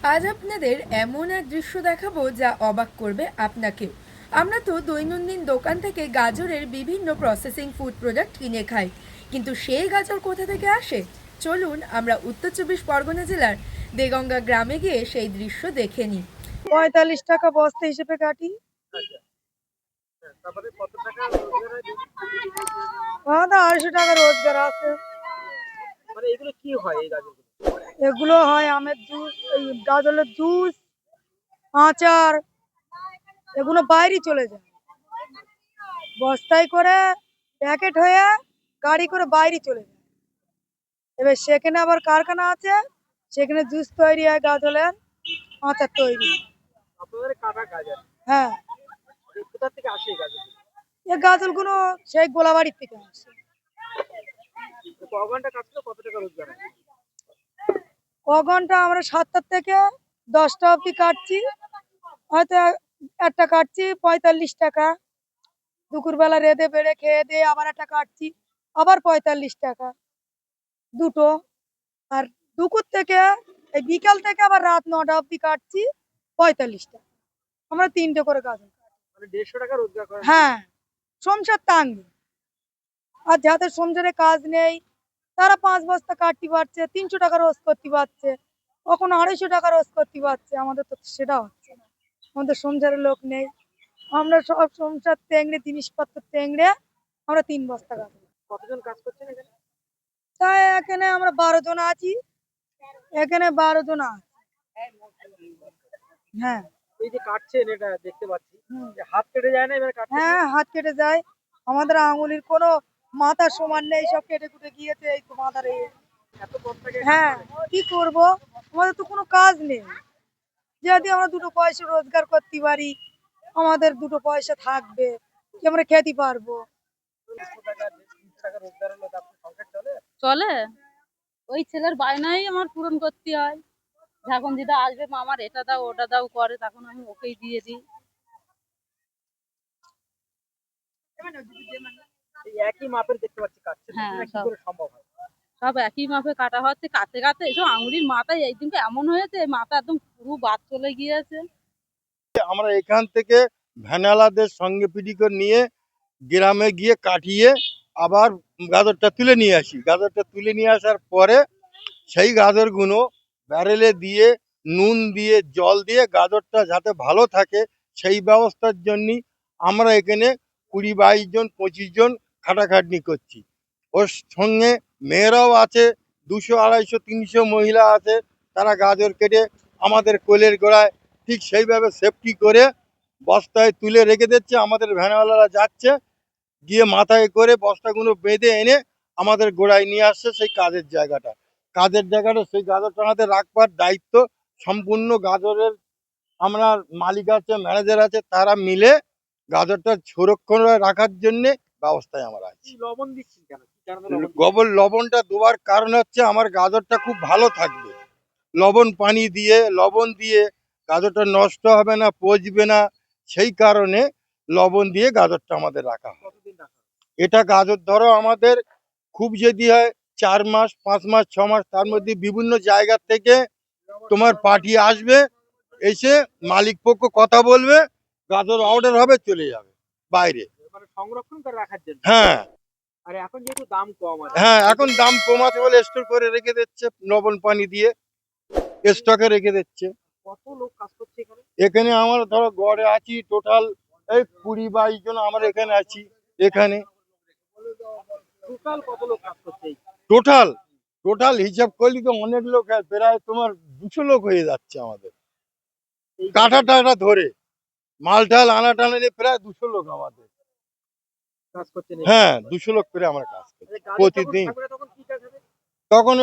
আজ আপনাদের এমন এক দৃশ্য দেখাবো যা অবাক করবে আপনাকেও। আমরা তো দৈনন্দিন দোকান থেকে গাজরের বিভিন্ন প্রসেসিং ফুড প্রোডাক্ট কিনে খাই, কিন্তু সেই গাজর কোথা থেকে আসে? চলুন আমরা উত্তর চব্বিশ পরগনা জেলার দেগঙ্গা গ্রামে গিয়ে সেই দৃশ্য দেখে নিই। 45 টাকা বস্তা হিসেবে কাটি। আচ্ছা, হ্যাঁ, তারপরে কত টাকা রোজগার হয় দিন? আমাদের 250 টাকা রোজগার আছে। মানে এগুলো কি হয় এই গাজরগুলো? এগুলো হয় আমের জুস, এই গাজরের জুস, আচার। এগুলো বাইরে চলে যায় বস্তায় করে, প্যাকেট হয়ে গাড়ি করে বাইরে চলে যায়। এবার সেখানে আবার কারখানা আছে, সেখানে জুস তৈরি হয়, গাজরের আচার তৈরি হয়। আপনাদের কাটা গাজর, হ্যাঁ, কোথা থেকে আসে এই গাজরগুলো? এই গাজরগুলো সেই গোলাবাড়ির থেকে আসে। ক ঘন্টা কাজ করলে কত টাকা রোজগার হয়? ক ঘন্টা আমরা 7টা থেকে 10টা অবধি কাটছি। হয়তো একটা কাটছি 45 টাকা। দুপুরবেলা রেঁধে বেড়ে খেয়ে দিয়ে আবার একটা কাটছি, আবার 45 টাকা দুটো। আর দুপুর থেকে এই বিকাল থেকে আবার রাত 9টা অবধি কাটছি, 45 টাকা। আমরা 3টে করে কাজ। মানে 150 টাকা রোজগার করেন দিনে? হ্যাঁ, সংসার টাঙ্গি। আর যাদের সংসারে কাজ নেই তারা 5 বস্তা কাটতে পারছে, 300 টাকা রোজ করতে পারছে, কখনো 250 টাকা রোজ করতে পারছে। আমাদের তো সেটা হচ্ছে না, আমাদের সংসারের লোক নেই। আমরা সব সংসার তেংড়ে, জিনিসপত্র তেংড়ে আমরা 3 বস্তা কাটবো। কতজন কাজ করছেন এখানে? তাই এখানে আমরা 12 জন আছি। এখানে 12 জন আছে। হ্যাঁ। এই যে কাটছেন এটা দেখতে পাচ্ছি, হুম। যে হাত কেটে যায় না এবার কাটতে গিয়ে? হ্যাঁ, হাত কেটে যায়। আমাদের আঙুলের কোনো মাথা সমান নেই, সব কেটে কুটে গিয়েছে। এই তো মাথার এই। এত কম টাকায় কাজ হ্যাঁ, করে? কি করব, আমাদের তো কোনো কাজ নেই। যদি আমরা দুটো পয়সা রোজগার করতে পারি, আমাদের দুটো পয়সা থাকবে, কি আমরা খেতে পারবো। 100 টাকা 150 টাকা রোজগার হলো তা আপনার সংসার চলে? চলে। ওই ছেলের বায়নাই আমার পূরণ করতে হয়। যখন যেটা আসবে মামার এটা দাও ওটা দাও করে, তখন আমি ওকেই দিয়ে দিই। এই একই মাপের দেখতে পাচ্ছি কাটছেন, হ্যাঁ, এটা কি সব করে সম্ভব হয়? সব একই মাপে কাটা হচ্ছে। কাটতে কাটতে এসব আঙুলির মাথায় এই দিনকে এমন হয়েছে, মাথা একদম পুরো বাদ চলে গিয়েছে। আমরা এখান থেকে ভ্যানালাদের সঙ্গে পিটি করে নিয়ে গ্রামে গিয়ে কাটিয়ে আবার গাজরটা তুলে নিয়ে আসি। গাজরটা তুলে নিয়ে আসার পরে সেই গাজরগুলো ব্যারেলে দিয়ে নুন দিয়ে জল দিয়ে গাজরটা যাতে ভালো থাকে সেই ব্যবস্থার জন্যই আমরা এখানে 20-22 জন 25 জন খাটাখাটনি করছি। ওর সঙ্গে মেয়েরাও আছে, 200 250 300 মহিলা আছে। তারা গাজর কেটে আমাদের কোলের গোড়ায় ঠিক সেইভাবে সেফটি করে বস্তায় তুলে রেখে দিচ্ছে। আমাদের ভ্যানওয়ালারা যাচ্ছে, গিয়ে মাথায় করে বস্তাগুলো বেঁধে এনে আমাদের গোড়ায় নিয়ে আসছে সেই কাজের জায়গাটা সেই গাজরটা আমাদের রাখবার দায়িত্ব সম্পূর্ণ গাজরের। আমরা মালিক আছে, ম্যানেজার আছে, তারা মিলে গাজরটা সুরক্ষণ রাখার জন্য ব্যবস্থায় আমরা আছি। কি লবণ দিচ্ছেন কেন? কি কারণে লবণ দিচ্ছেন? গোবর লবণটা দেওয়ার কারণ হচ্ছে আমার গাজরটা খুব ভালো থাকবে। লবণ দিয়ে গাজরটা নষ্ট হবে না, পচবে না, সেই কারণে লবণ দিয়ে গাজরটা আমাদের রাখা হয়। কতদিন রাখা হয়? এটা গাজর ধরো আমাদের খুব যদি হয় 4 মাস 5 মাস 6 মাস, তার মধ্যে বিভিন্ন জায়গা থেকে তোমার পার্টি আসবে, এসে মালিক পক্ষ কথা বলবে, গাজর অর্ডার হবে, চলে যাবে বাইরে। মানে সংরক্ষণ করে রাখার জন্য। হ্যাঁ, আর এখন যেহেতু দাম কম আছে, হ্যাঁ, এখন দাম কমাতে বলে স্টোর করে রেখে দিচ্ছে, লবণ পানি দিয়ে স্টকে রেখে দিচ্ছে। কত লোক কাজ করছে এখানে? এখানে আমরা ধরো গড়ে আছি টোটাল এই 20-22 জন আমরা এখানে আছি। এখানে টোটাল কত লোক কাজ করছে এই? টোটাল টোটাল হিসাব করলে তো অনেক লোক, প্রায় তোমার 200 লোক হয়ে যাচ্ছে আমাদের। এই কাটা টাটা ধরে মালটাল আনা টানা নিয়ে প্রায় 200 লোক আমাদের। কাজ করছেন? হ্যাঁ, 200 লোক করে আমরা কাজ করি প্রতিদিন। তখন কি কাজ হবে? তখন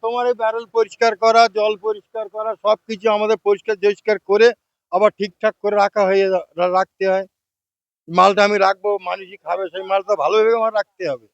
তোমার এই ব্যারেল পরিষ্কার করা, জল পরিষ্কার করা, সবকিছু আমাদের পরিষ্কার করে আবার ঠিকঠাক করে রাখতে হয়। মালটা আমি রাখবো, মানুষই খাবে, সেই মালটা ভালোভাবে আমার রাখতে হবে।